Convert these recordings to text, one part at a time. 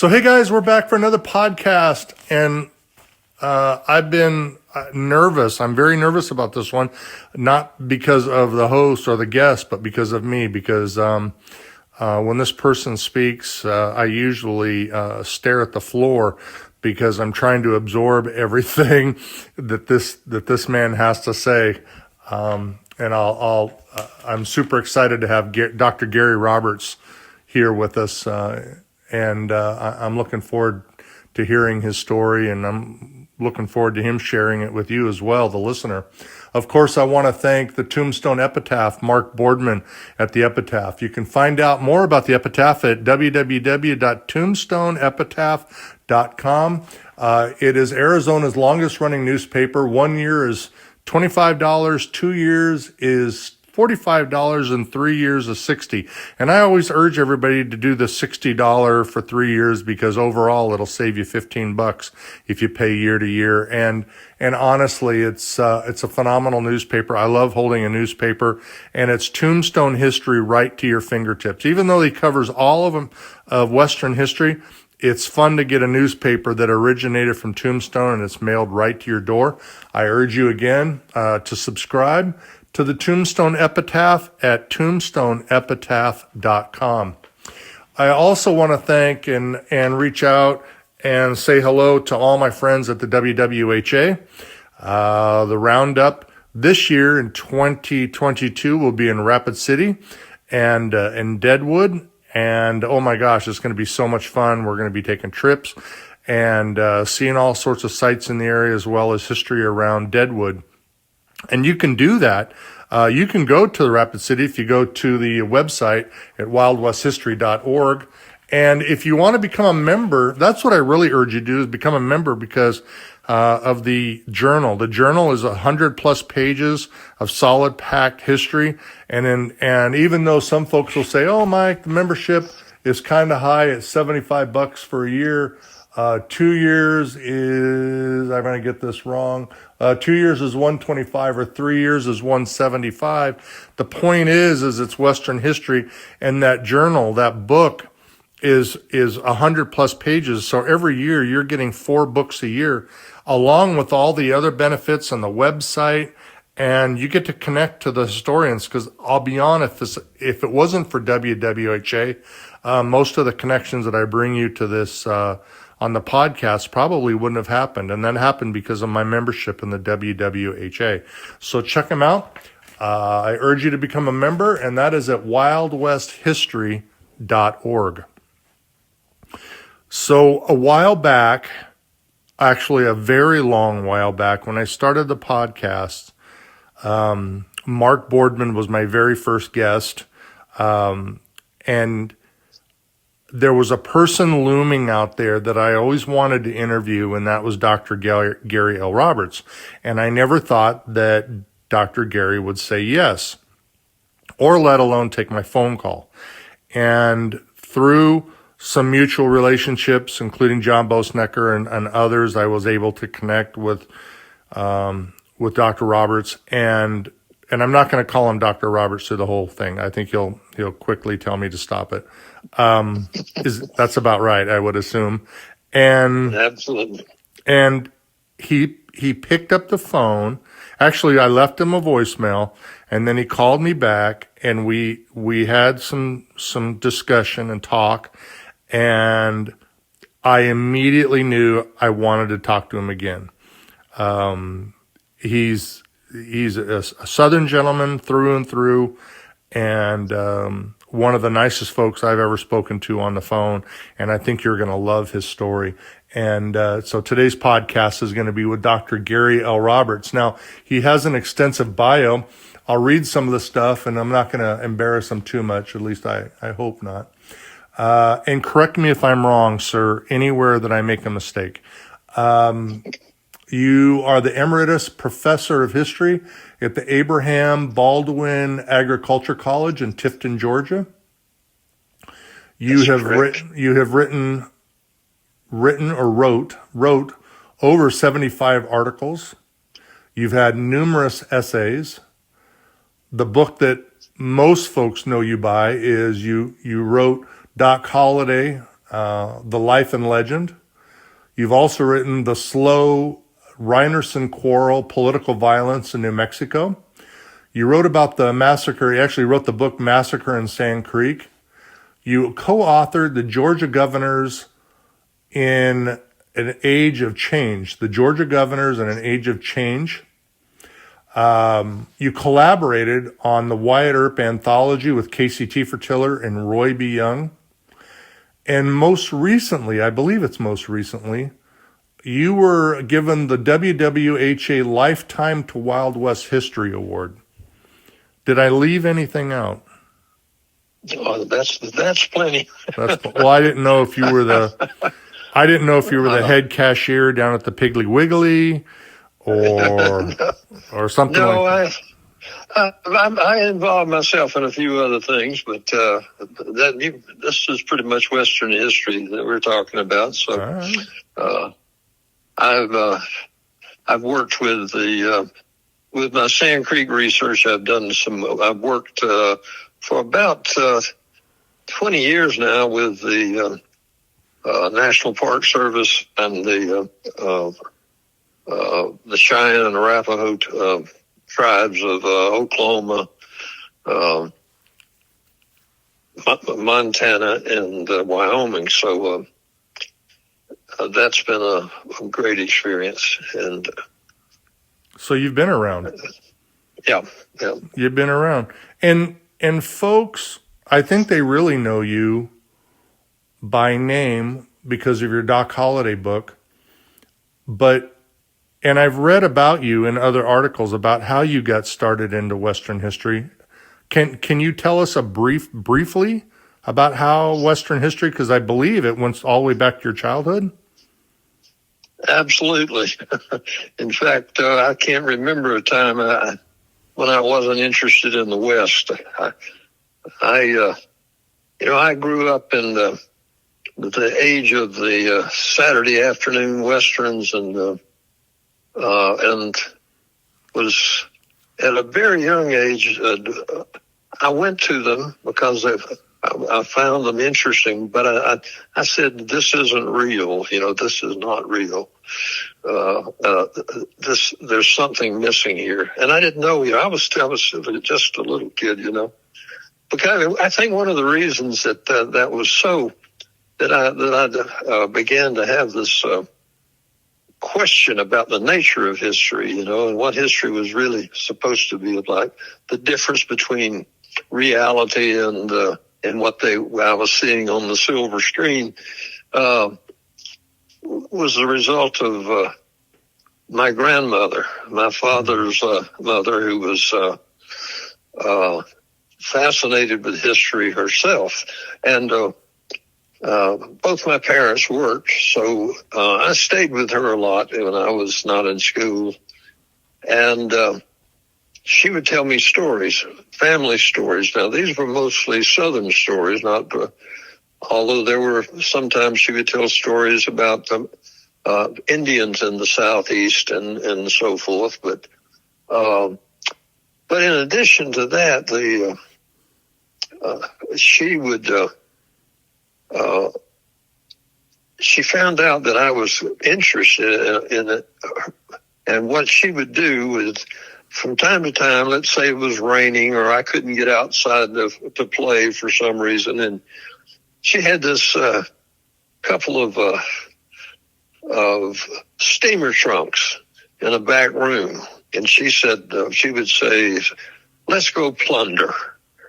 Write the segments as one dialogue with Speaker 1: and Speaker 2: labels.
Speaker 1: So, hey guys, we're back for another podcast, and I've been nervous. I'm very nervous about this one, not because of the host or the guest, but because of me. Because when this person speaks, I usually stare at the floor because I'm trying to absorb everything that this man has to say. And I'm super excited to have Dr. Gary Roberts here with us. And I'm looking forward to hearing his story, and I'm looking forward to him sharing it with you as well, the listener. Of course, I want to thank the Tombstone Epitaph, Mark Boardman at the Epitaph. You can find out more about the Epitaph at www.tombstoneepitaph.com. It is Arizona's longest running newspaper. 1 year is $25, 2 years is $45, and 3 years is $60. And I always urge everybody to do the $60 for 3 years, because overall it'll save you $15 if you pay year to year. And honestly, it's a phenomenal newspaper. I love holding a newspaper, and it's Tombstone history right to your fingertips. Even though he covers all of them of Western history, it's fun to get a newspaper that originated from Tombstone and it's mailed right to your door. I urge you again to subscribe to the Tombstone Epitaph at tombstoneepitaph.com. I also want to thank and reach out and say hello to all my friends at the WWHA. The roundup this year in 2022 will be in Rapid City and in Deadwood. And oh my gosh, it's going to be so much fun. We're going to be taking trips and seeing all sorts of sites in the area, as well as history around Deadwood. And you can do that. You can go to the Rapid City if you go to the website at wildwesthistory.org. And if you want to become a member, that's what I really urge you to do, is become a member, because of the journal. The journal is 100+ pages of solid packed history. And even though some folks will say, "Oh, Mike, the membership is kind of high at $75 for a year," 2 years is, I'm going to get this wrong, 2 years is $125, or 3 years is $175. The point is it's Western history, and that journal, that book, is 100+ pages. So every year you're getting 4 books a year, along with all the other benefits on the website, and you get to connect to the historians. Because I'll be honest, if it wasn't for WWHA, most of the connections that I bring you to this on the podcast probably wouldn't have happened. And that happened because of my membership in the WWHA. So check them out. I urge you to become a member, and that is at wildwesthistory.org. So a while back, actually a very long while back, when I started the podcast, Mark Boardman was my very first guest. And there was a person looming out there that I always wanted to interview, and that was Dr. Gary L. Roberts. And I never thought that Dr. Gary would say yes, or let alone take my phone call. And through some mutual relationships, including John Bosnecker and others, I was able to connect with Dr. Roberts. And I'm not going to call him Dr. Roberts through the whole thing. I think he'll quickly tell me to stop it. That's about right, I would assume. And
Speaker 2: absolutely.
Speaker 1: And he picked up the phone. Actually, I left him a voicemail, and then he called me back, and we had some discussion and talk, and I immediately knew I wanted to talk to him again. He's a Southern gentleman through and through, and one of the nicest folks I've ever spoken to on the phone, and I think you're going to love his story. And so today's podcast is going to be with Dr. Gary L. Roberts. Now, he has an extensive bio. I'll read some of the stuff, and I'm not going to embarrass him too much, at least I hope not. And correct me if I'm wrong, sir, anywhere that I make a mistake. You are the Emeritus Professor of History at the Abraham Baldwin Agriculture College in Tifton, Georgia. You have written or wrote over 75 articles. You've had numerous essays. The book that most folks know you by is you wrote Doc Holliday, The Life and Legend. You've also written The Slow Reinerson Quarrel, Political Violence in New Mexico. You wrote about the massacre. You actually wrote the book Massacre in Sand Creek. You co-authored The Georgia Governors in an Age of Change. The Georgia Governors in an Age of Change. You collaborated on the Wyatt Earp anthology with Casey Tiefer-Tiller and Roy B. Young. And most recently, I believe it's most recently, you were given the WWHA Lifetime to Wild West History Award. Did I leave anything out?
Speaker 2: Oh, that's plenty.
Speaker 1: Well, I didn't know if you were the head cashier down at the Piggly Wiggly, or something
Speaker 2: No,
Speaker 1: like that.
Speaker 2: I involved myself in a few other things, but this is pretty much Western history that we're talking about. So,
Speaker 1: All
Speaker 2: right. I've worked with with my Sand Creek research. I've worked for about 20 years now with the National Park Service and the Cheyenne and Arapaho tribes of Oklahoma, Montana, and Wyoming. So that's been a great experience. And
Speaker 1: So you've been around.
Speaker 2: Yeah.
Speaker 1: You've been around. And folks, I think they really know you by name because of your Doc Holliday book. And I've read about you in other articles about how you got started into Western history. Can you tell us briefly about how Western history, because I believe it went all the way back to your childhood?
Speaker 2: Absolutely. In fact, I can't remember a time when I wasn't interested in the West. I grew up in the age of the Saturday afternoon Westerns, and was at a very young age. I went to them because I found them interesting, but I said, this isn't real. This is not real. There's something missing here. And I didn't know, I was just a little kid, because I think one of the reasons that was so, that I began to have this, question about the nature of history, and what history was really supposed to be like, the difference between reality and what I was seeing on the silver screen, was the result of my grandmother, my father's mother, who was fascinated with history herself. And both my parents worked, so I stayed with her a lot when I was not in school. And she would tell me stories, family stories. Now, these were mostly Southern stories, although there were sometimes she would tell stories about Indians in the Southeast and so forth. But in addition to that, she found out that I was interested in it, and what she would do was, from time to time, let's say it was raining or I couldn't get outside to play for some reason, and she had this couple of steamer trunks in a back room, and she would say, "Let's go plunder."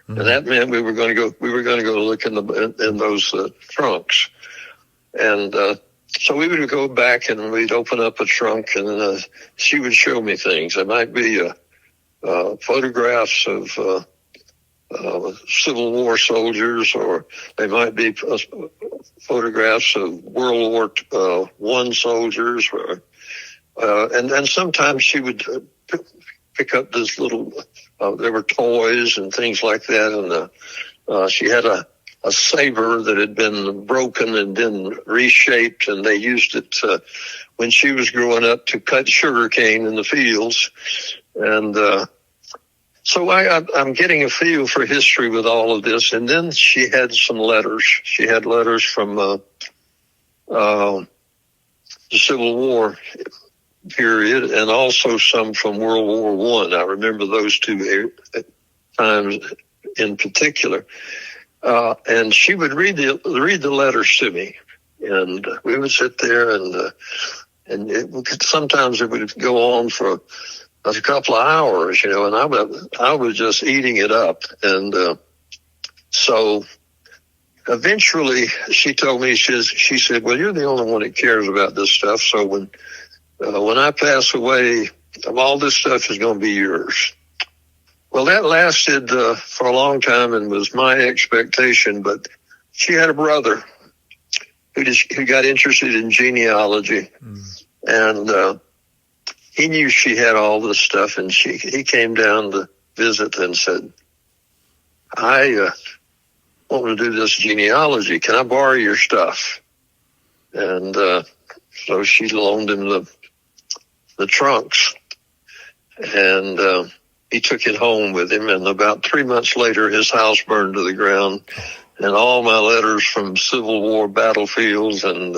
Speaker 2: And that meant we were going to go look in those trunks. And so we would go back and we'd open up a trunk, and she would show me things. It might be photographs of Civil War soldiers, or they might be photographs of World War I soldiers, and sometimes she would pick up this little. There were toys and things like that, and she had a saber that had been broken and then reshaped, and they used it when she was growing up to cut sugar cane in the fields. And So I'm getting a feel for history with all of this. And then she had some letters. She had letters from the Civil War period, and also some from World War One. I remember those two times in particular. And she would read the letters to me, and we would sit there, and sometimes it would go on for a couple of hours, and I was just eating it up. And so eventually she told me, she said, well, you're the only one that cares about this stuff. So when I pass away, all this stuff is going to be yours. Well, that lasted for a long time and was my expectation. But she had a brother who got interested in genealogy, and he knew she had all this stuff, and he came down to visit and said, I want to do this genealogy. Can I borrow your stuff? And so she loaned him the trunks, and he took it home with him. And about 3 months later, his house burned to the ground, and all my letters from Civil War battlefields and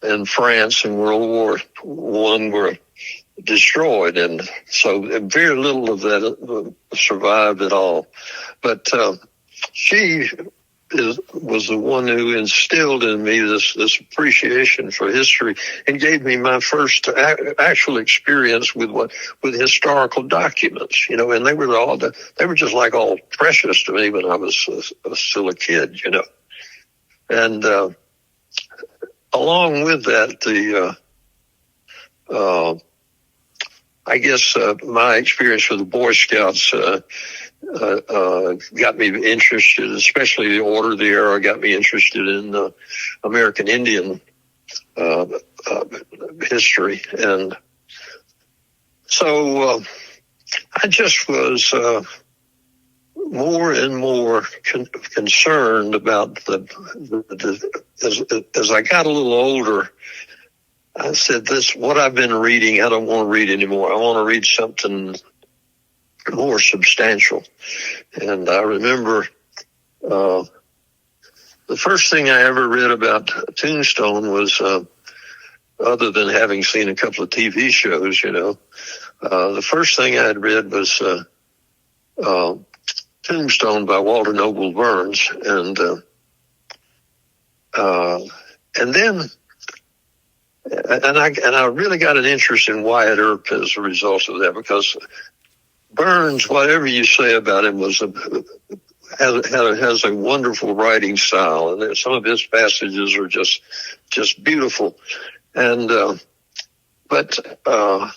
Speaker 2: in France in World War I were destroyed, and so very little of that survived at all. But she was the one who instilled in me this appreciation for history, and gave me my first actual experience with historical documents. And they were just like all precious to me when I was still a kid. And along with that, I guess my experience with the Boy Scouts got me interested, especially the Order of the Arrow got me interested in American Indian history. And so I just was more and more concerned about as I got a little older. I said, what I've been reading, I don't want to read anymore. I want to read something more substantial. And I remember the first thing I ever read about Tombstone was, other than having seen a couple of TV shows, the first thing I had read was Tombstone by Walter Noble Burns. And then I really got an interest in Wyatt Earp as a result of that, because Burns, whatever you say about him, has a wonderful writing style, and some of his passages are just beautiful. And but I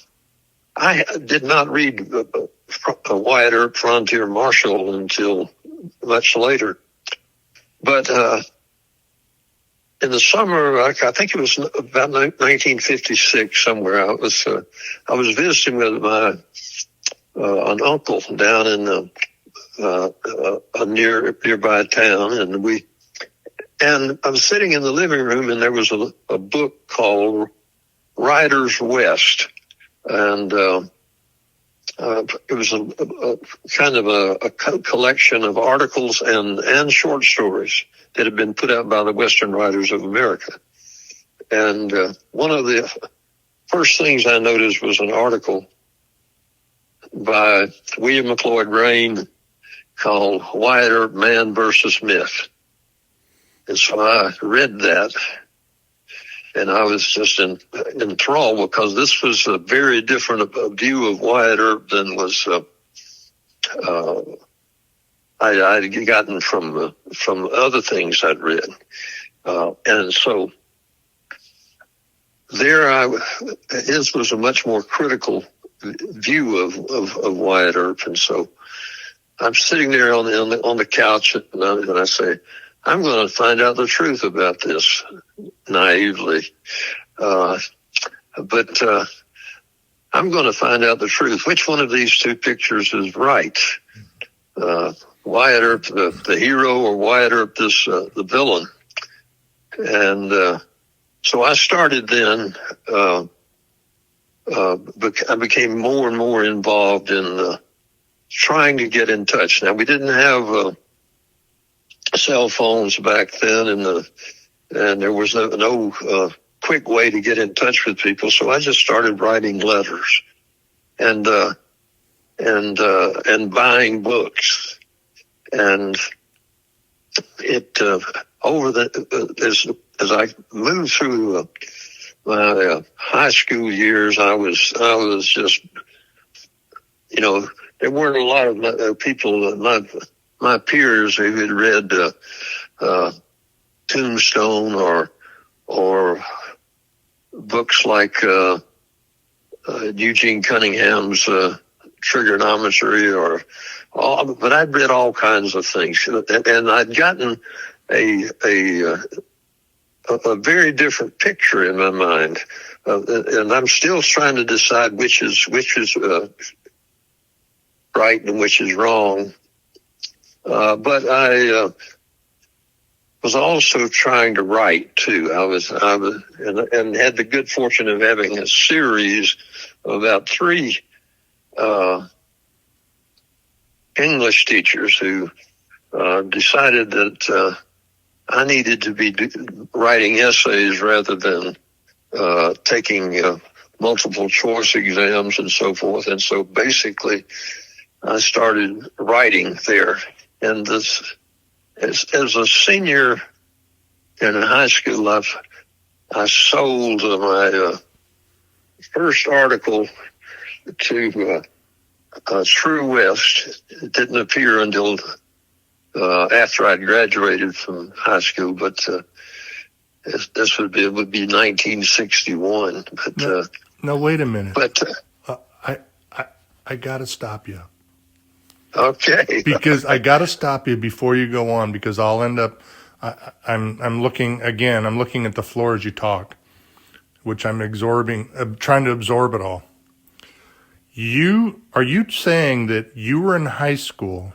Speaker 2: did not read Wyatt Earp, Frontier Marshal, until much later. But in the summer, I think it was about 1956, somewhere, I was visiting with an uncle down in a nearby town, and I was sitting in the living room, and there was a book called Riders West, and it was a kind of a collection of articles and short stories that had been put out by the Western Writers of America. And one of the first things I noticed was an article by William McLeod Rain called Wyatt Earp, Man versus Myth. And so I read that, and I was just enthralled, because this was a very different view of Wyatt Earp than was I'd gotten from other things I'd read. And so his was a much more critical view of Wyatt Earp. And so I'm sitting there on the couch, and I say, I'm going to find out the truth about this, naively. But I'm going to find out the truth. Which one of these two pictures is right? Wyatt Earp, the hero, or Wyatt Earp, the villain? And so I started then I became more and more involved in trying to get in touch. Now, we didn't have cell phones back then, and there was no quick way to get in touch with people. So I just started writing letters and buying books. And it as I moved through my high school years, I was just, there weren't a lot of people, my peers who had read Tombstone or books like Eugene Cunningham's Trigonometry but I'd read all kinds of things, and I'd gotten a very different picture in my mind, and I'm still trying to decide which is right and which is wrong. But I was also trying to write too. I was and had the good fortune of having a series of about 3 English teachers who decided that I needed to be writing essays rather than taking multiple choice exams and so forth. And so basically, I started writing there. And as a senior in high school, I sold my first article to True West. It didn't appear until after I'd graduated from high school, but it would be 1961. But
Speaker 1: no, wait a minute.
Speaker 2: But
Speaker 1: I gotta stop you.
Speaker 2: Okay.
Speaker 1: Because I gotta stop you before you go on, because I'll end up. I'm looking again. I'm looking at the floor as you talk, which I'm trying to absorb it all. Are you saying that you were in high school?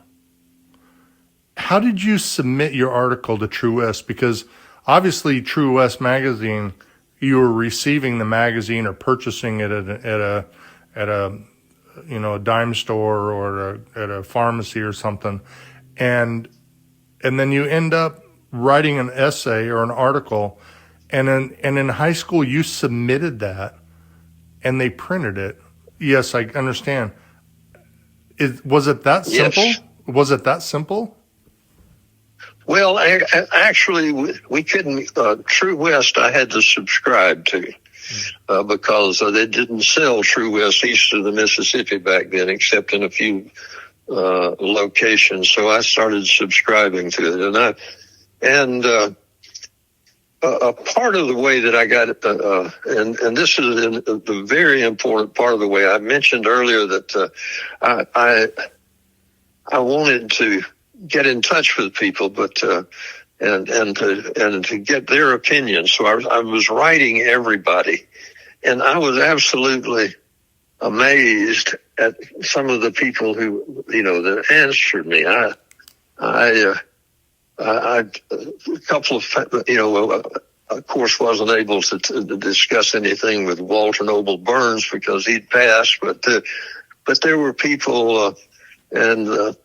Speaker 1: How did you submit your article to True West? Because obviously True West magazine, you were receiving the magazine or purchasing it at a dime store or at a pharmacy or something, and then you end up writing an essay or an article, and in high school you submitted that, and they printed it. Yes, I understand. Was it that simple?
Speaker 2: Yes.
Speaker 1: Was it that simple?
Speaker 2: Well, actually, we couldn't. True West, I had to subscribe to because they didn't sell True West east of the Mississippi back then, except in a few locations. So I started subscribing to it, and a part of the way that I got it, and this is the very important part of the way I mentioned earlier that I wanted to get in touch with people, but and to get their opinions. So I was writing everybody, and I was absolutely amazed at some of the people who that answered me. I a couple of of course wasn't able to discuss anything with Walter Noble Burns because he'd passed, but there were people and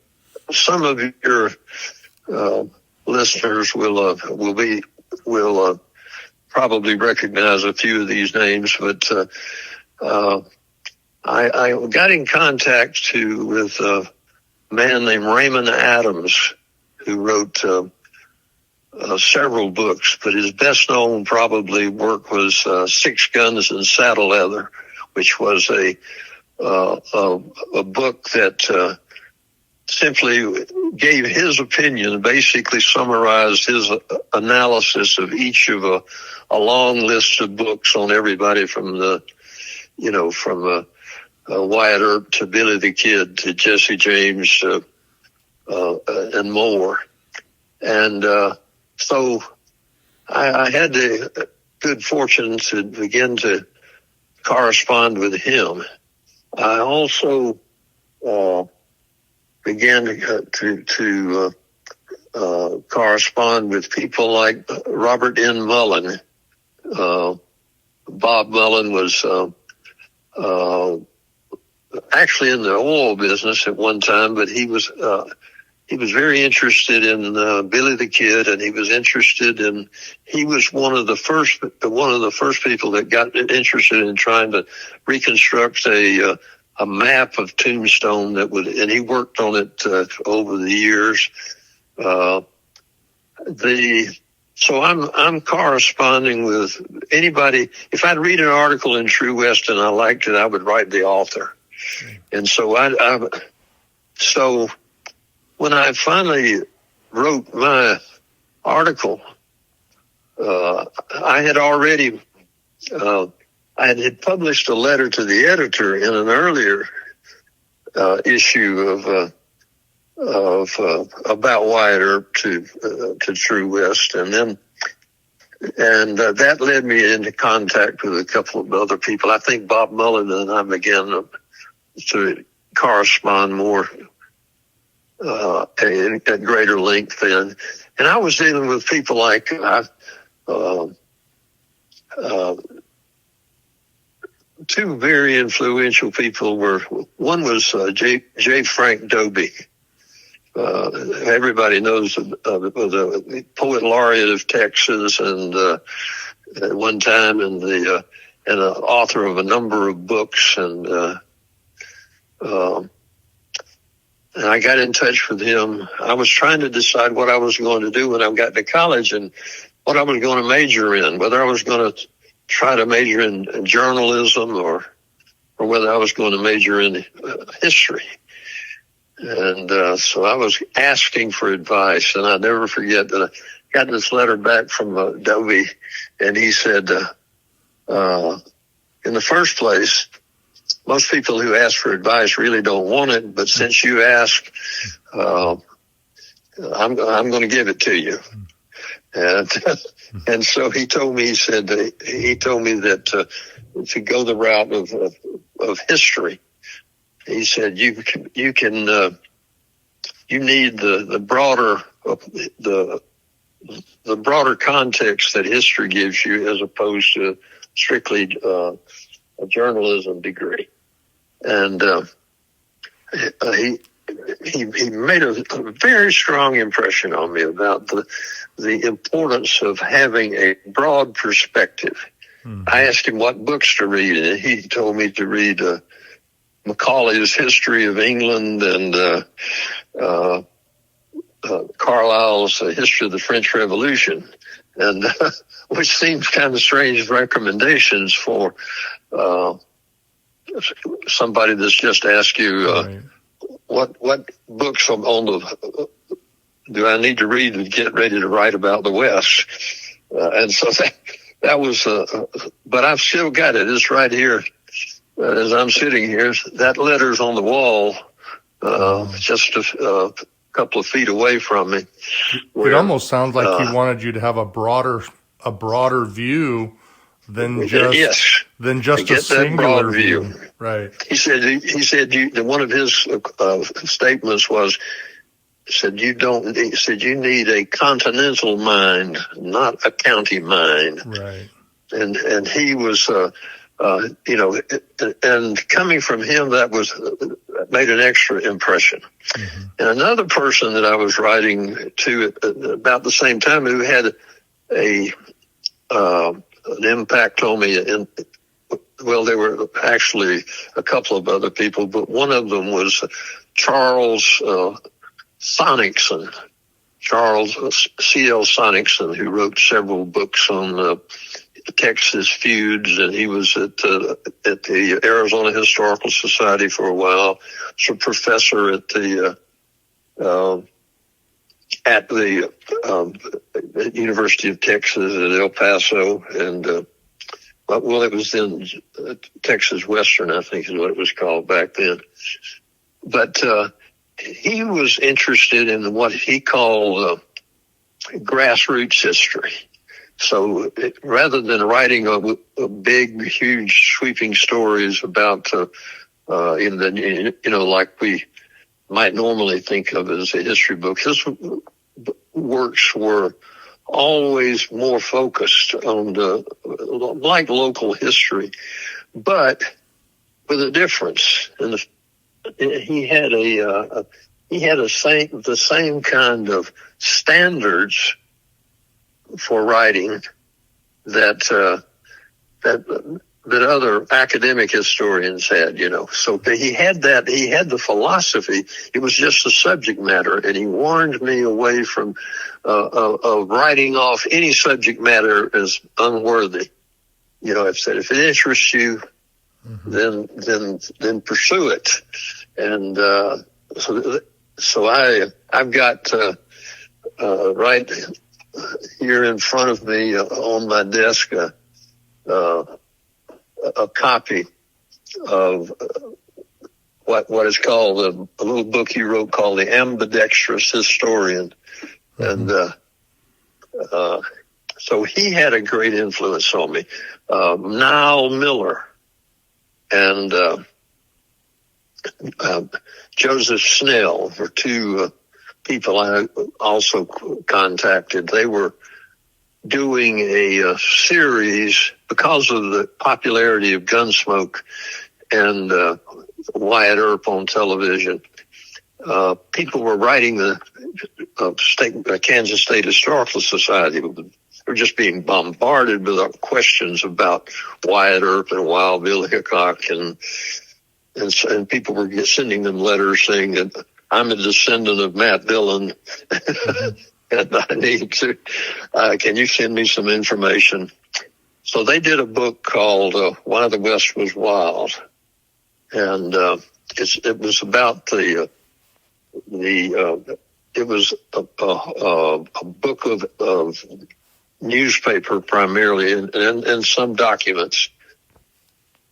Speaker 2: some of your listeners will probably recognize a few of these names, but I got in contact with a man named Raymond Adams, who wrote several books, but his best known probably work was Six Guns and Saddle Leather, which was a book that simply gave his opinion, basically summarized his analysis of each of a long list of books on everybody from Wyatt Earp to Billy the Kid to Jesse James and more. And so I had the good fortune to begin to correspond with him. I also began to correspond with people like Robert N. Mullen. Bob Mullen was actually in the oil business at one time, but he was very interested in Billy the Kid, and he was one of the first people that got interested in trying to reconstruct a map of Tombstone and he worked on it over the years. So I'm corresponding with anybody. If I'd read an article in True West and I liked it, I would write the author. And so so when I finally wrote my article, I had already, I had published a letter to the editor in an earlier issue of about Wyatt Earp to True West, and that led me into contact with a couple of other people. I think Bob Mullen and I began to correspond more at greater length then. And I was dealing with people like two very influential people. One was J. Frank Dobie. Everybody knows the poet laureate of Texas, and at one time, and an author of a number of books, and I got in touch with him. I was trying to decide what I was going to do when I got to college and what I was going to major in, whether I was going to try to major in journalism or whether I was going to major in history. And so I was asking for advice, and I'll never forget that I got this letter back from Dobie, and he said, in the first place, most people who ask for advice really don't want it, but since you ask, I'm going to give it to you. And so he told me that to go the route of history. He said, you need the broader context that history gives you, as opposed to strictly a journalism degree. And he made a very strong impression on me about the importance of having a broad perspective. Mm-hmm. I asked him what books to read, and he told me to read Macaulay's History of England and Carlyle's History of the French Revolution, and which seems kind of strange recommendations for somebody that's just asked you
Speaker 1: right.
Speaker 2: what books do I need to read to get ready to write about the West, and so that was. But I've still got it. It's right here. As I'm sitting here, that letter's on the wall, just a couple of feet away from me.
Speaker 1: It almost sounds like he wanted you to have a broader view than just a singular view. Right.
Speaker 2: He said one of his statements was, you need a continental mind, not a county mind.
Speaker 1: Right.
Speaker 2: And he was. And coming from him, that made an extra impression. Mm-hmm. And another person that I was writing to at about the same time, who had an impact on me, there were actually a couple of other people, but one of them was Charles Sonicson. Charles C.L. Sonicson, who wrote several books on Texas feuds, and he was at the Arizona Historical Society for a while. Was a professor at the University of Texas at El Paso, and it was in Texas Western, I think is what it was called back then. But he was interested in what he called grassroots history. So rather than writing a big, huge, sweeping stories about, like we might normally think of as a history book, his works were always more focused on like local history, but with a difference. And he had the same kind of standards for writing that other academic historians had, So he had that. He had the philosophy. It was just the subject matter, and he warned me away from of writing off any subject matter as unworthy. If it interests you, then pursue it. And so I've got right here in front of me on my desk a copy of what is called a little book he wrote called The Ambidextrous Historian. And so he had a great influence on me. Niall Miller and Joseph Snell were two people I also contacted. They were doing a series because of the popularity of Gunsmoke and Wyatt Earp on television. People were writing the Kansas State Historical Society. They were just being bombarded with questions about Wyatt Earp and Wild Bill Hickok, and people were sending them letters saying that I'm a descendant of Matt Dillon. And I need to, can you send me some information? So they did a book called Why the West Was Wild. And it was about it was a book of newspaper primarily and some documents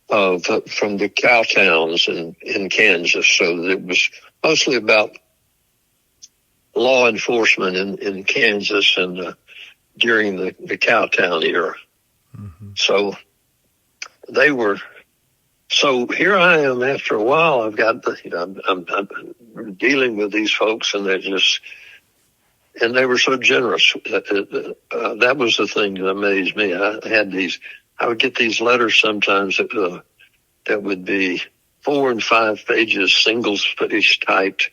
Speaker 2: from the cow towns in Kansas. So it was mostly about law enforcement in Kansas and during the Cowtown era. Mm-hmm. So so here I am after a while. I've got I'm dealing with these folks, and they were so generous. That was the thing that amazed me. I would get these letters sometimes that would be 4 and 5 pages, single space typed,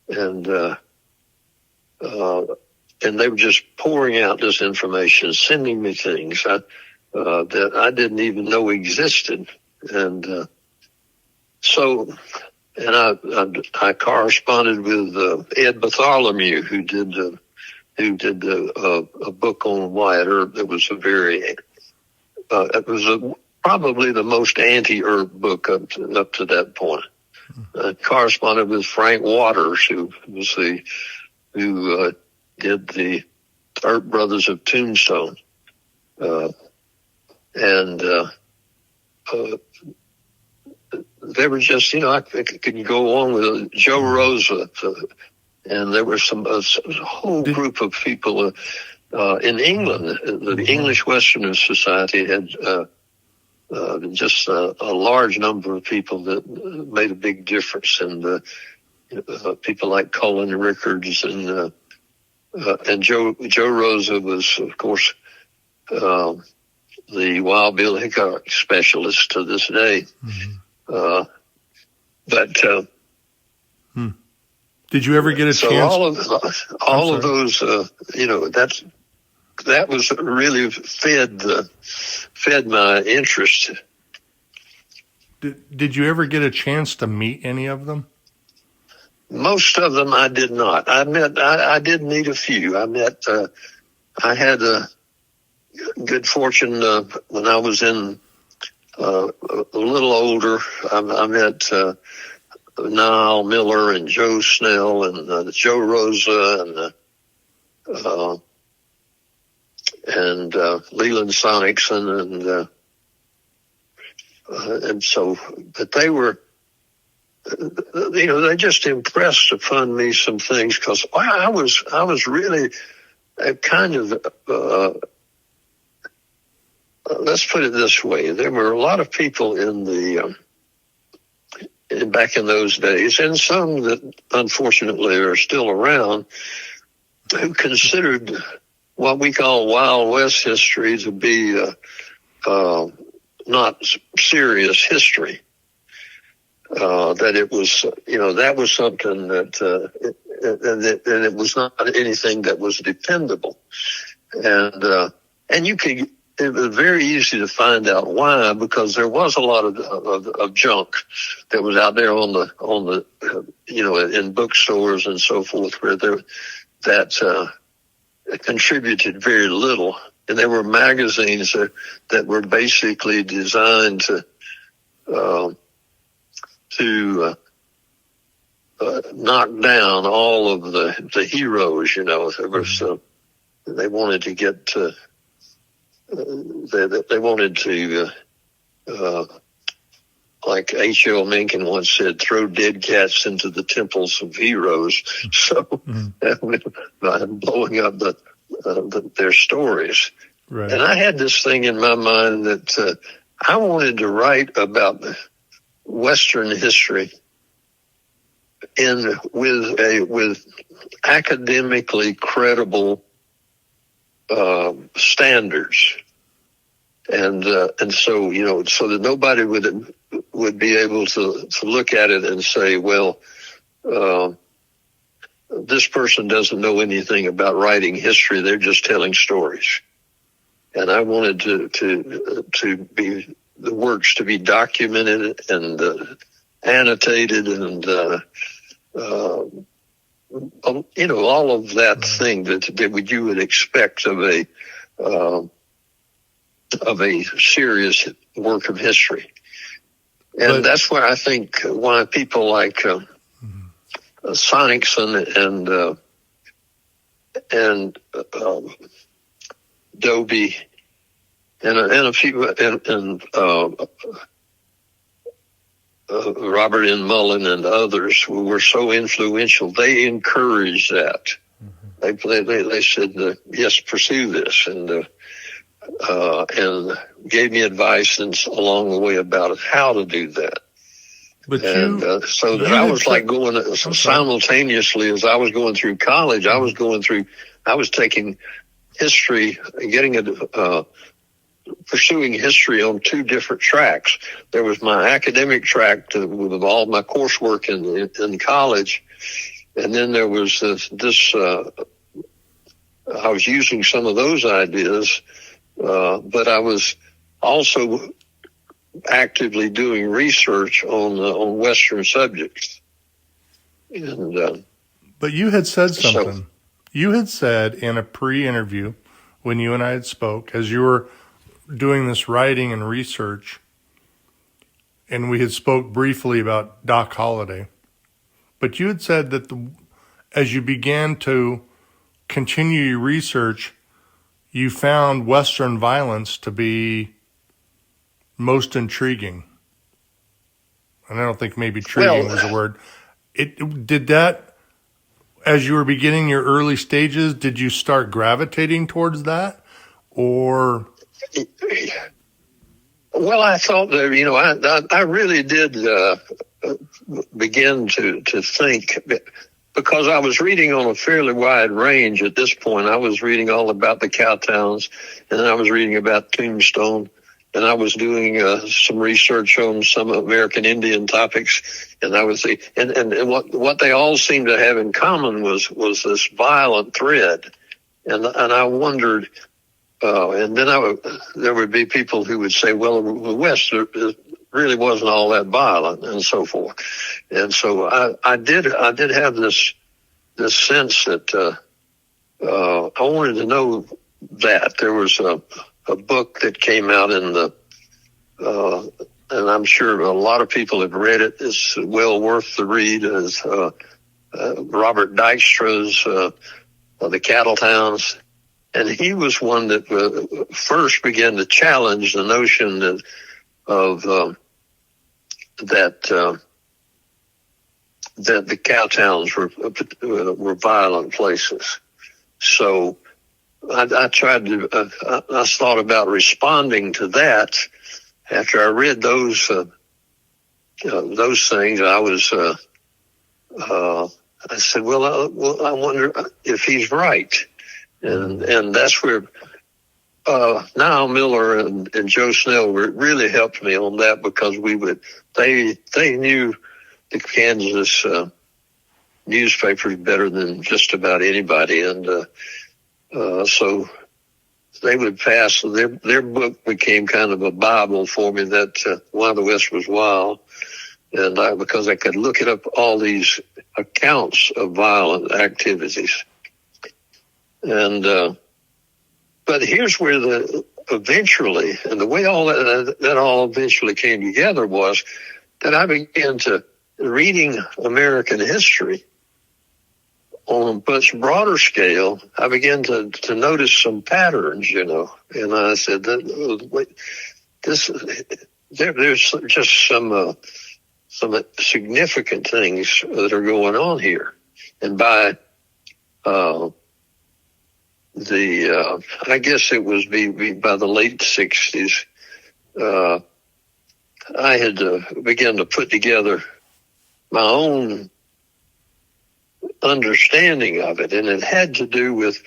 Speaker 2: and they were just pouring out this information, sending me things that I didn't even know existed. And I corresponded with Ed Bartholomew, who did a book on Wyatt Earp that was probably the most anti-Earp book up to that point. I corresponded with Frank Waters, who did the Earp Brothers of Tombstone. They were just, I could go on with Joe Rosa, and there were a whole group of people in England. The English Westerners Society had just a large number of people that made a big difference, and people like Cullen Rickards and Joe Rosa was, of course, the Wild Bill Hickok specialist to this day. Mm-hmm.
Speaker 1: Did you ever get a chance?
Speaker 2: All of those, that was really fed my interest.
Speaker 1: Did you ever get a chance to meet any of them?
Speaker 2: Most of them I did not. I did meet a few. I had a good fortune when I was a little older. I met Niall Miller and Joe Snell and Joe Rosa and Leland Sonicson and so, but they were, they just impressed upon me some things because I was really kind of. Let's put it this way: there were a lot of people back in those days, and some that unfortunately are still around, who considered what we call Wild West history to be not serious history. that it was, that was something and it was not anything that was dependable. And it was very easy to find out why, because there was a lot of junk that was out there on the in bookstores and so forth, where that contributed very little. And there were magazines that were basically designed to knock down all of the heroes. There was they wanted to get they wanted to like H.L. Mencken once said, throw dead cats into the temples of heroes. So by blowing up their stories.
Speaker 1: Right.
Speaker 2: And I had this thing in my mind that I wanted to write about Western history with academically credible standards, and so so that nobody would be able to look at it and say, well, this person doesn't know anything about writing history; they're just telling stories. And I wanted to be the works to be documented and annotated and all of that thing that you would expect of a serious work of history. And that's where I think why people like Sonicson and Dobie and a few and Robert N. Mullen and others who were so influential, they encouraged that. They said, yes, pursue this, and gave me advice along the way about how to do that.
Speaker 1: But
Speaker 2: so that I was like going simultaneously as I was going through college. I was taking history, pursuing history on two different tracks. There was my academic track with all my coursework in college, and then there was this. I was using some of those ideas, but I was also actively doing research on Western subjects. And
Speaker 1: but you had said something. You had said in a pre-interview when you and I had spoke, as you were doing this writing and research, and we had spoke briefly about Doc Holliday, but you had said that as you began to continue your research, you found Western violence to be most intriguing. And I don't think maybe intriguing was a word. Did that, as you were beginning your early stages, did you start gravitating towards that? Or?
Speaker 2: Well, I thought that, I really did begin to think, because I was reading on a fairly wide range at this point. I was reading all about the Cowtowns, and then I was reading about Tombstone, and I was doing some research on some American Indian topics, and I was and what they all seemed to have in common was this violent thread, and I wondered, and then there would be people who would say, well, the West really wasn't all that violent, and so forth, and so I did have this sense that I wanted to know that there was a book that came out and I'm sure a lot of people have read it. It's well worth the read. Is Robert Dijkstra's The Cattle Towns, and he was one that first began to challenge the notion that the cow towns were violent places. So I tried to. I thought about responding to that. After I read those things, I said, well, I wonder if he's right, and that's where Niall Miller and Joe Snell really helped me on that, because they knew the Kansas newspapers better than just about anybody, and so they would pass their book became kind of a Bible for me. That Why the West Was Wild, and because I could look it up, all these accounts of violent activities, and but here's where eventually, and the way all that all eventually came together was that I began to reading American history on a much broader scale. I began to notice some patterns, and I said, wait, there's just some significant things that are going on here. And by I guess it was by the late 60s, I had begun to put together my own understanding of it, and it had to do with,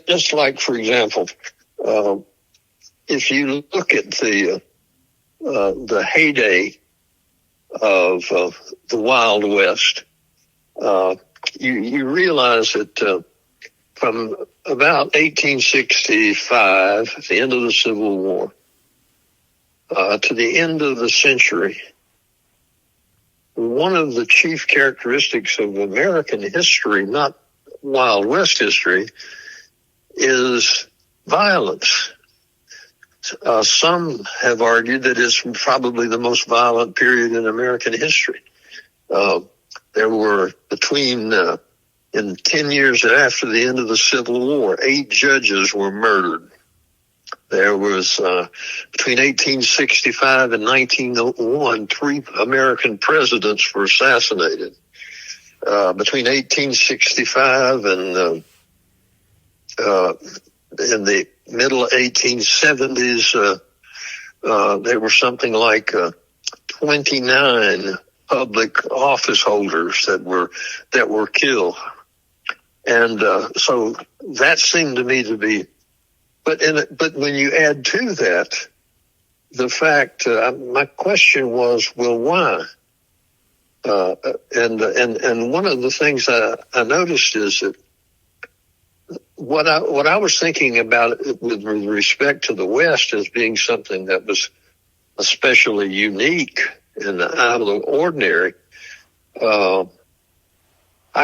Speaker 2: just like, for example, if you look at the heyday of the Wild West, you realize that from about 1865, the end of the Civil War, to the end of the century, one of the chief characteristics of American history, not Wild West history, is violence. Some have argued that it's probably the most violent period in American history. There were in 10 years after the end of the Civil War, 8 judges were murdered. There was, between 1865 and 1901, 3 American presidents were assassinated. Between 1865 and in the middle 1870s, there were something like 29 public office holders that were killed. And so that seemed to me to be, but when you add to that the fact, my question was, well, why? And one of the things I noticed is that what I was thinking about with respect to the West as being something that was especially unique and out of the ordinary, I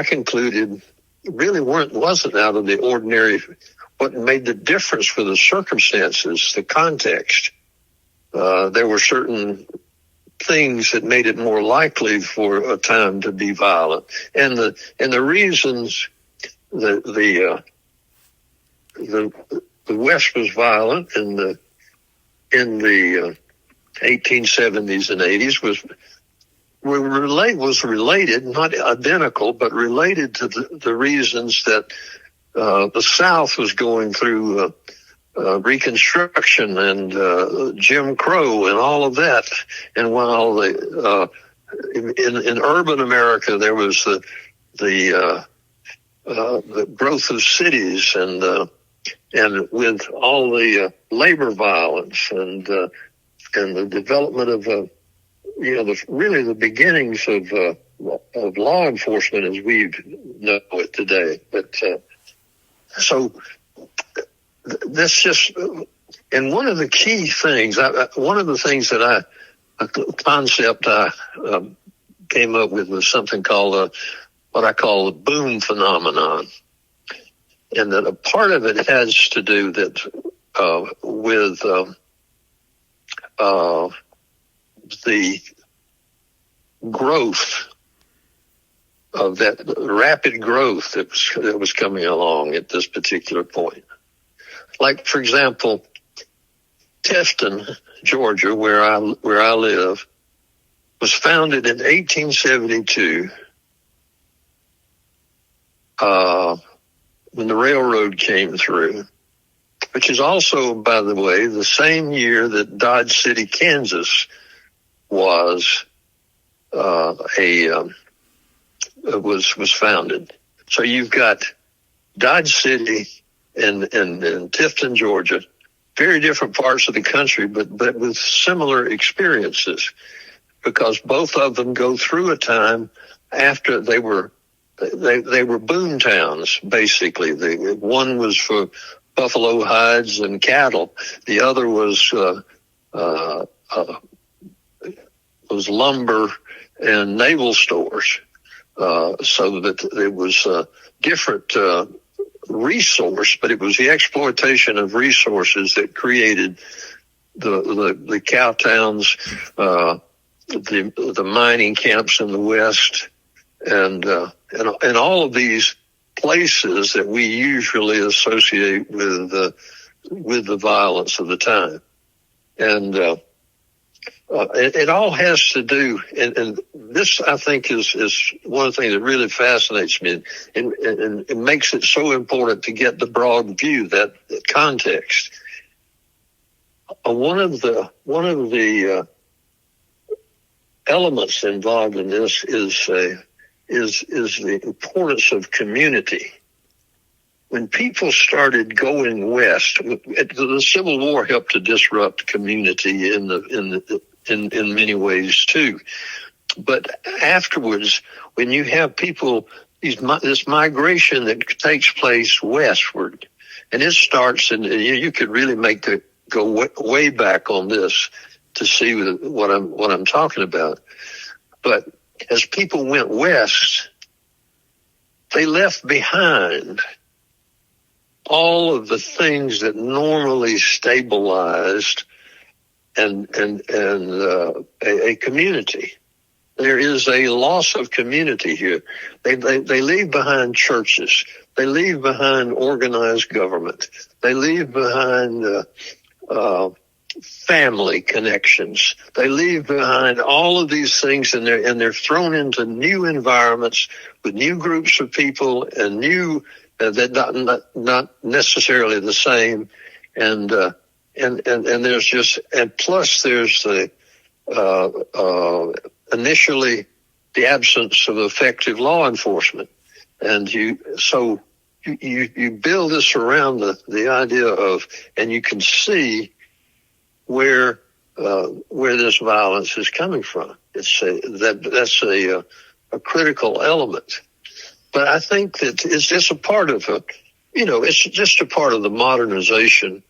Speaker 2: concluded really wasn't out of the ordinary. What made the difference were the circumstances, the context. There were certain things that made it more likely for a time to be violent, and the reasons the West was violent in the 1870s and 80s was related, not identical, but related to the reasons that the South was going through Reconstruction and Jim Crow and all of that. And while in urban America there was the growth of cities and with all the labor violence and the development of the beginnings of law enforcement as we know it today. But so this just, and one of the key things, one of the things that a concept I came up with was something called what I call the boom phenomenon, and that a part of it has to do with the growth of that rapid growth that was coming along at this particular point. Like, for example, Tifton, Georgia, where I live, was founded in 1872 when the railroad came through, which is also, by the way, the same year that Dodge City, Kansas was founded. So you've got Dodge City in Tifton, Georgia. Very different parts of the country, but with similar experiences, because both of them go through a time after they were boom towns, basically. One was for buffalo hides and cattle. The other was lumber and naval stores. So that it was a different resource, but it was the exploitation of resources that created the cow towns, the mining camps in the West, and all of these places that we usually associate with the violence of the time. And it all has to do, and this, I think, is one of the things that really fascinates me, and it makes it so important to get the broad view, that context. One of the elements involved in this is the importance of community. When people started going west, the Civil War helped to disrupt community in many ways too. But afterwards, when you have people, this migration that takes place westward, and it starts, and you could really go way back on this to see what I'm talking about. But as people went west, they left behind all of the things that normally stabilized and a community. There is a loss of community here. They leave behind churches. They leave behind organized government. They leave behind family connections. They leave behind all of these things, and they're thrown into new environments with new groups of people and new that not necessarily the same, and there's just, and plus there's the initially the absence of effective law enforcement, and you build this around the idea of, and you can see where this violence is coming from. That's a critical element. But I think that it's just a part of it's just a part of the modernization.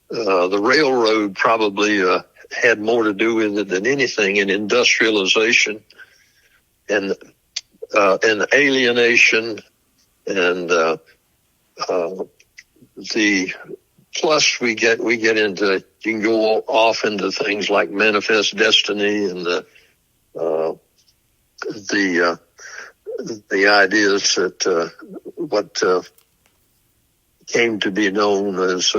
Speaker 2: The railroad probably had more to do with it than anything, in industrialization and alienation, and the plus we get into, you can go off into things like manifest destiny and the ideas that what came to be known as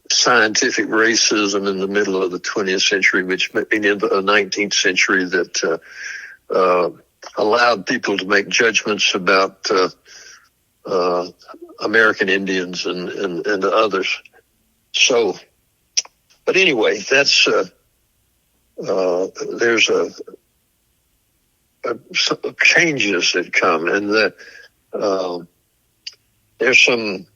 Speaker 2: scientific racism in the middle of the 20th century, which in the 19th century, that allowed people to make judgments about American Indians and others. So, but anyway, that's there's some changes that come, and that there's some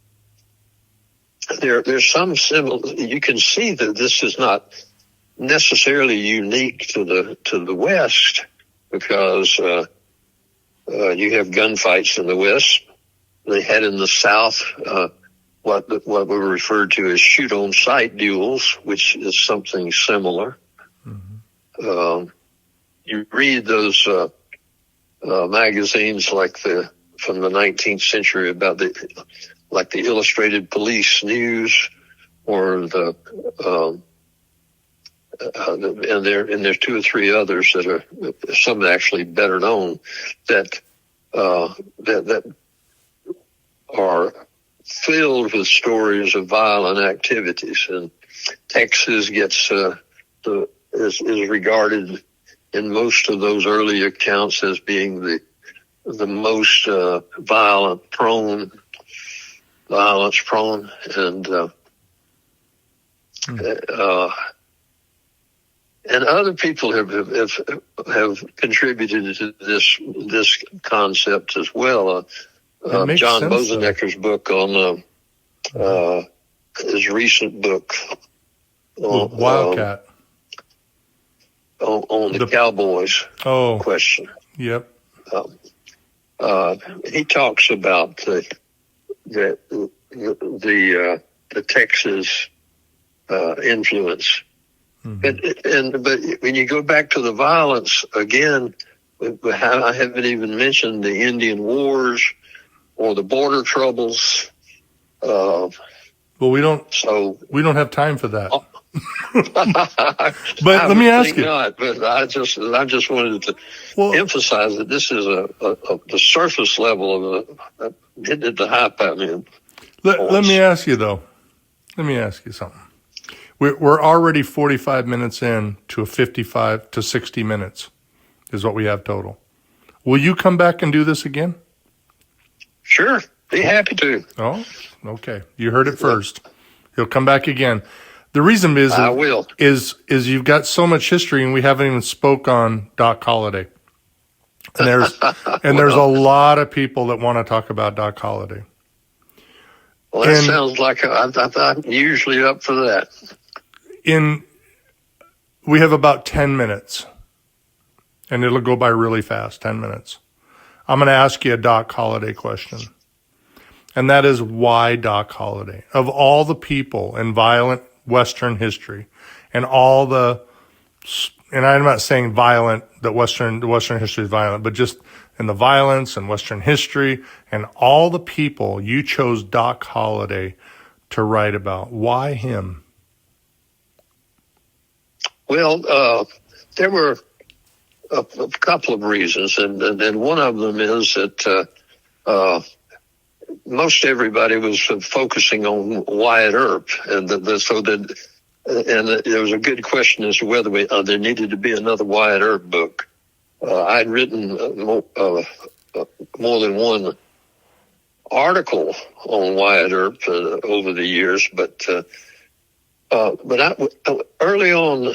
Speaker 2: similar. You can see that this is not necessarily unique to the West, because you have gunfights in the West. They had in the South what were referred to as shoot-on-sight duels, which is something similar. Mm-hmm. You read those magazines from the 19th century about the Illustrated Police News, or and there's two or three others that are some actually better known that are filled with stories of violent activities. And Texas gets is regarded in most of those early accounts as being the most violence prone, and other people have contributed to this concept as well.
Speaker 1: It makes
Speaker 2: John
Speaker 1: sense, though.
Speaker 2: Bosanecker's book on his recent book on,
Speaker 1: Wildcat.
Speaker 2: on the Cowboys
Speaker 1: Oh,
Speaker 2: question.
Speaker 1: yep.
Speaker 2: He talks about the Texas influence. But when you go back to the violence again, I haven't even mentioned the Indian Wars or the border troubles.
Speaker 1: Well, we don't have time for that. But let me ask you.
Speaker 2: Not, but I just wanted to emphasize that this is the surface level of hitting the high mean.
Speaker 1: Let me ask you though. Let me ask you something. We're already 45 minutes in to a 55 to 60 minutes is what we have total. Will you come back and do this again?
Speaker 2: Sure. Be happy to.
Speaker 1: Oh, okay. You heard it first. He'll come back again. The reason is
Speaker 2: I will.
Speaker 1: Is you've got so much history and we haven't even spoke on Doc Holliday. And there's a lot of people that want to talk about Doc Holliday.
Speaker 2: Well, that sounds like I'm usually up for that.
Speaker 1: We have about 10 minutes, and it'll go by really fast, 10 minutes. I'm going to ask you a Doc Holliday question, and that is why Doc Holliday? Of all the people in violent Western history, and and I'm not saying violent, that Western history is violent, but just in the violence and Western history, and all the people, you chose Doc Holliday to write about. Why him?
Speaker 2: Well, there were a couple of reasons, and one of them is that most everybody was focusing on Wyatt Earp, and there was a good question as to whether there needed to be another Wyatt Earp book. I'd written more than one article on Wyatt Earp over the years, but early on,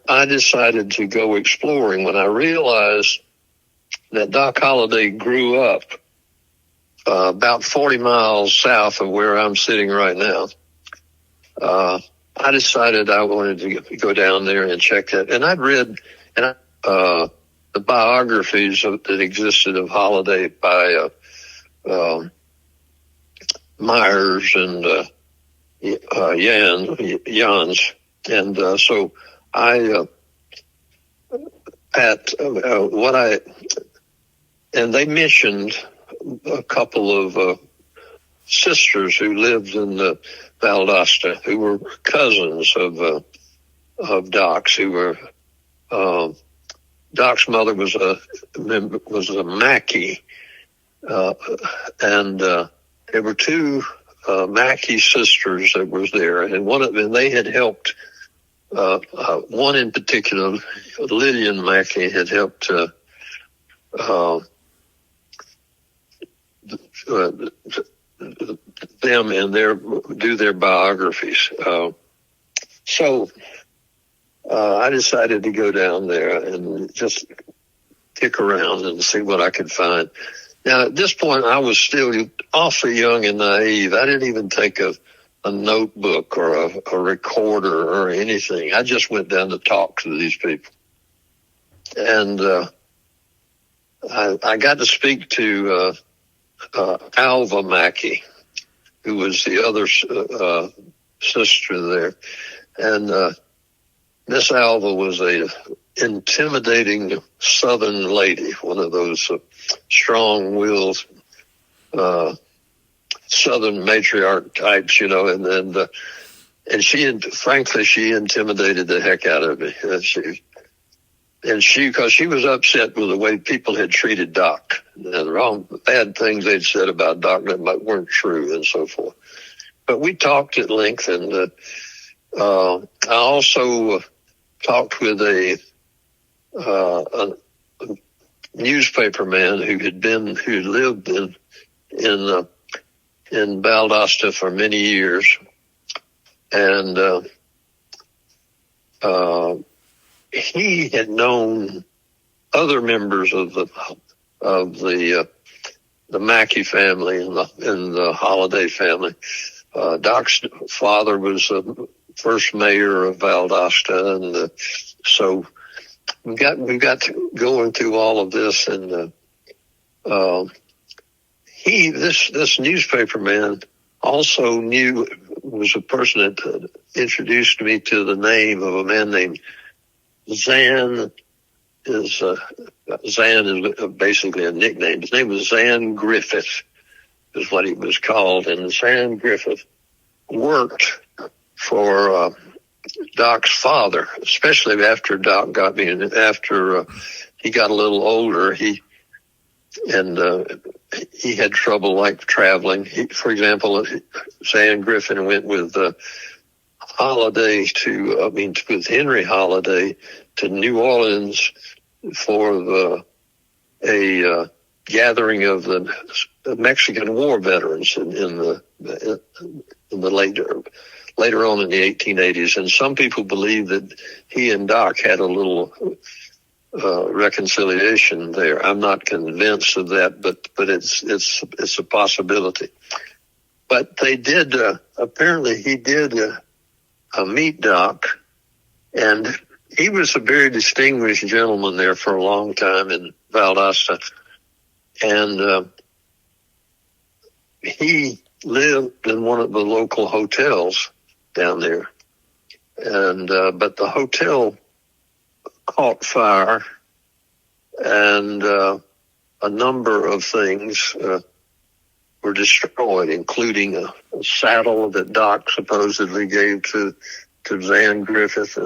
Speaker 2: I decided to go exploring when I realized that Doc Holliday grew up about 40 miles south of where I'm sitting right now. I decided I wanted to go down there and check that. And I'd read the biographies that existed of Holliday by Myers and Jans. And so and they mentioned a couple of sisters who lived in Valdosta, who were cousins of Doc's, who were Doc's mother was a Mackey, and there were two Mackey sisters that was there, and one of them they had helped. One in particular, Lillian Mackey, had helped them and do their biographies. So I decided to go down there and just kick around and see what I could find. Now, at this point, I was still awfully young and naive. I didn't even take a notebook or a recorder or anything. I just went down to talk to these people. And I got to speak to Alva Mackey, who was the other sister there. And Miss Alva was a intimidating Southern lady, one of those strong-willed Southern matriarch types, and she intimidated the heck out of me. Because she was upset with the way people had treated Doc, and bad things they'd said about Doc that weren't true, and so forth. But we talked at length, and I also talked with a newspaper man who lived in Valdosta for many years, and he had known other members of the the Mackey family and the Holiday family. Doc's father was the first mayor of Valdosta, and so we got going through all of this, and this newspaper man also was a person that introduced me to the name of a man named Zan. Zan is basically a nickname. His name was Zan Griffith, is what he was called, and Zan Griffith worked for Doc's father, especially after Doc after he got a little older. He had trouble like traveling. For example, Zan Griffin went with with Henry Holiday to New Orleans for a gathering of the Mexican War veterans in the later on in the 1880s. And some people believe that he and Doc had a little reconciliation there. I'm not convinced of that, but it's a possibility. But they did apparently he did meet Doc, and he was a very distinguished gentleman there for a long time in Valdosta, and he lived in one of the local hotels down there, and but the hotel caught fire, and a number of things were destroyed, including a saddle that Doc supposedly gave to Zan Griffith,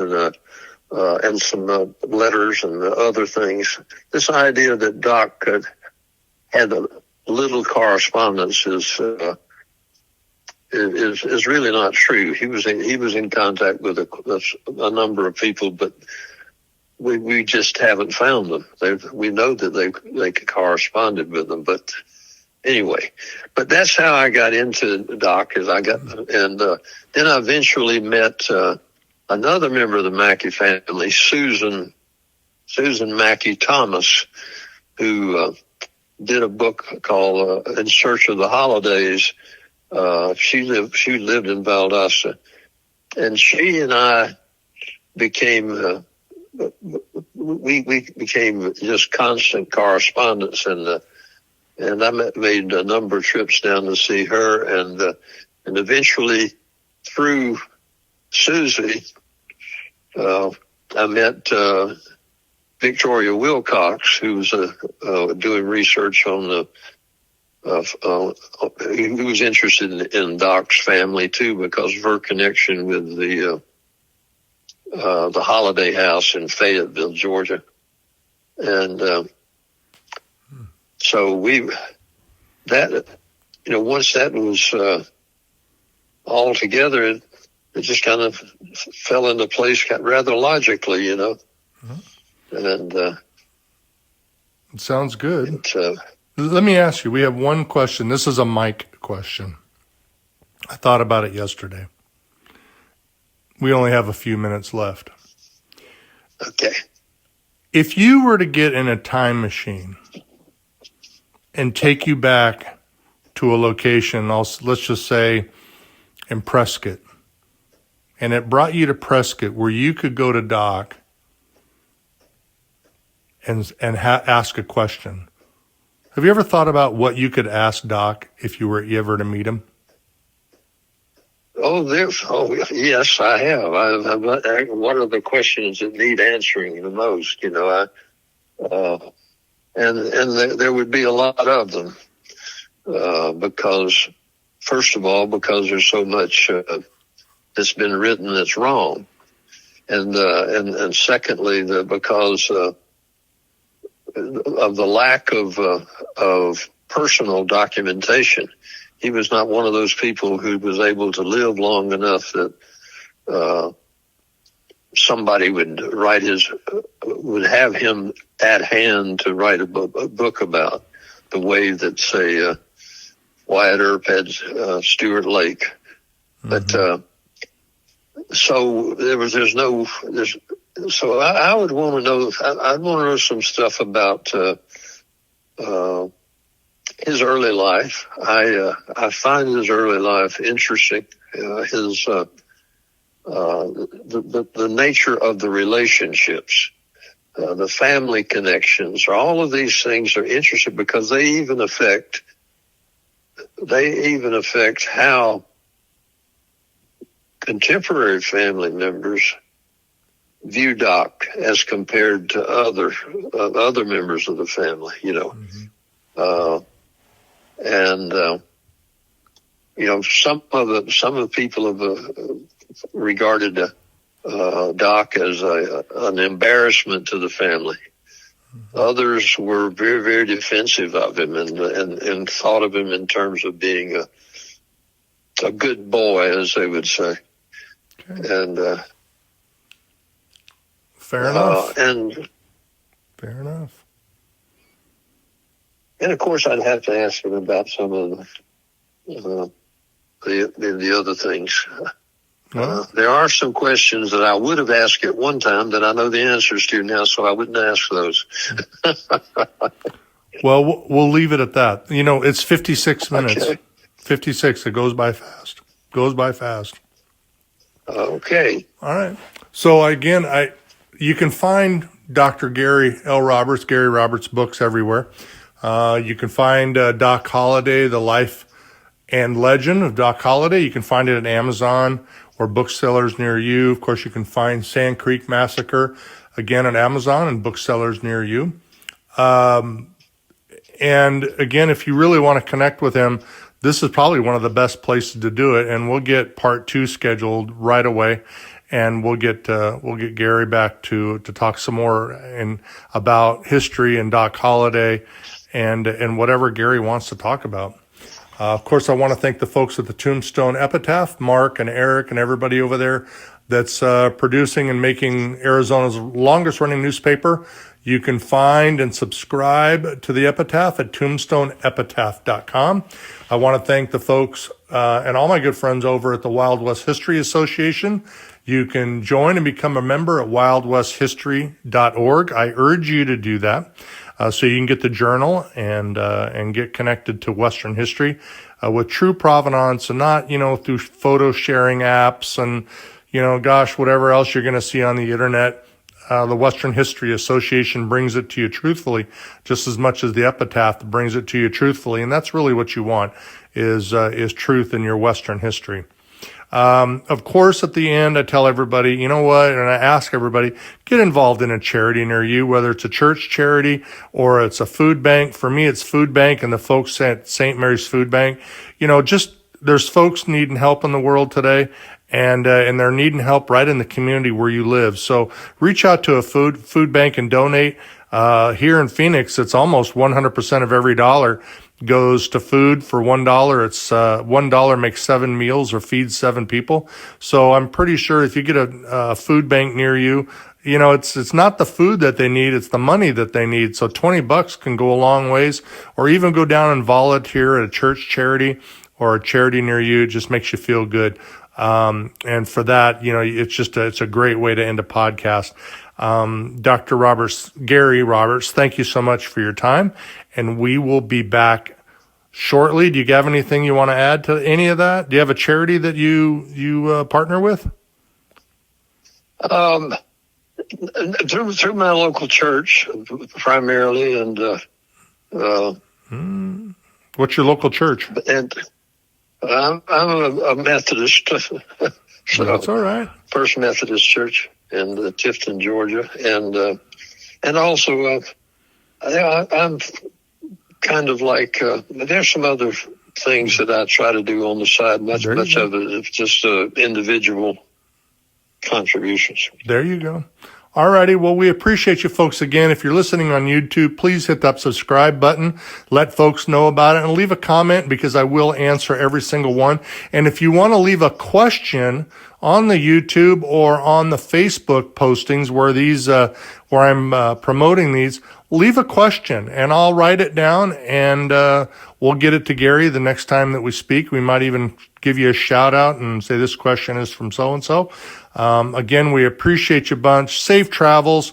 Speaker 2: and some letters and other things. This idea that Doc had a little correspondence is really not true. He was in contact with a number of people, but we just haven't found them. We know that they corresponded with them, but anyway. But that's how I got into Doc. Then I eventually met another member of the Mackey family, Susan Mackey Thomas, who did a book called In Search of the Holidays. She lived in Valdosta, and she and I became we became just constant correspondence, and I made a number of trips down to see her, and eventually through Susie, I met Victoria Wilcox, who was doing research on who was interested in Doc's family too, because of her connection with the Holiday House in Fayetteville, Georgia, and so once that was all together, it just kind of fell into place rather logically, and
Speaker 1: it sounds good. Let me ask you, we have one question. This is a Mike question. I thought about it yesterday. We only have a few minutes left.
Speaker 2: Okay.
Speaker 1: If you were to get in a time machine and take you back to a location, let's just say in Prescott, and it brought you to Prescott where you could go to Doc and ask a question. Have you ever thought about what you could ask Doc if you were ever to meet him?
Speaker 2: Yes, I have. What are the questions that need answering the most? And there would be a lot of them, because first of all, because there's so much that's been written that's wrong, and secondly, because of the lack of personal documentation. He was not one of those people who was able to live long enough that somebody would have him at hand to write a book about, the way that, say, Wyatt Earp had Stuart Lake. Mm-hmm. But so I would want to know. I'd want to know some stuff about his early life. I find his early life interesting. The nature of the relationships, the family connections, all of these things are interesting because they even affect how contemporary family members view Doc as compared to other members of the family. Some of the people have regarded Doc as an embarrassment to the family. Others were very, very defensive of him and thought of him in terms of being a good boy, as they would say.
Speaker 1: Okay.
Speaker 2: And
Speaker 1: Fair enough.
Speaker 2: Fair enough. And of course, I'd have to ask him about some of the other things. There are some questions that I would have asked at one time that I know the answers to now, so I wouldn't ask those.
Speaker 1: Well, we'll leave it at that. It's 56 minutes.
Speaker 2: Okay.
Speaker 1: 56. It goes by fast.
Speaker 2: Okay.
Speaker 1: All right. So again, you can find Dr. Gary L. Roberts, Gary Roberts books everywhere. You can find Doc Holliday, The Life and Legend of Doc Holliday. You can find it at Amazon or booksellers near you. Of course, you can find Sand Creek Massacre, again, at Amazon and booksellers near you. And again, if you really want to connect with him, this is probably one of the best places to do it. And we'll get part 2 scheduled right away. And we'll get Gary back to talk some more about history and Doc Holliday and whatever Gary wants to talk about. Of course, I want to thank the folks at the Tombstone Epitaph, Mark and Eric and everybody over there that's producing and making Arizona's longest running newspaper. You can find and subscribe to the Epitaph at tombstoneepitaph.com. I want to thank the folks and all my good friends over at the Wild West History Association. You can join and become a member at wildwesthistory.org. I urge you to do that. So you can get the journal and get connected to Western history with true provenance and not, through photo sharing apps and, whatever else you're going to see on the internet. The Western History Association brings it to you truthfully, just as much as the Epitaph brings it to you truthfully. And that's really what you want is truth in your Western history. Of course, at the end, I tell everybody, you know what? And I ask everybody, get involved in a charity near you, whether it's a church charity or it's a food bank. For me, it's food bank and the folks at St. Mary's Food Bank. There's folks needing help in the world today and they're needing help right in the community where you live. So reach out to a food bank and donate. Here in Phoenix, it's almost 100% of every dollar goes to food. For $1. It's $1 makes 7 meals or feeds 7 people. So I'm pretty sure if you get a food bank near you, it's not the food that they need, it's the money that they need. So $20 can go a long ways, or even go down and volunteer at a church charity or a charity near you. It just makes you feel good. And for that, it's a great way to end a podcast. Dr. Roberts, Gary Roberts, thank you so much for your time, and we will be back shortly. Do you have anything you want to add to any of that? Do you have a charity that you partner with?
Speaker 2: Through my local church, primarily, and
Speaker 1: what's your local church?
Speaker 2: And I'm a Methodist. So
Speaker 1: that's all right.
Speaker 2: First Methodist Church in Tifton, Georgia, and also I'm kind of like there's some other things that I try to do on the side. Much of it is just individual contributions.
Speaker 1: There you go. All righty. Well, we appreciate you folks again. If you're listening on YouTube, please hit that subscribe button. Let folks know about it and leave a comment because I will answer every single one. And if you want to leave a question on the YouTube or on the Facebook postings where I'm promoting these, leave a question and I'll write it down and we'll get it to Gary the next time that we speak. We might even give you a shout out and say this question is from so-and-so. Again, we appreciate you a bunch. Safe travels.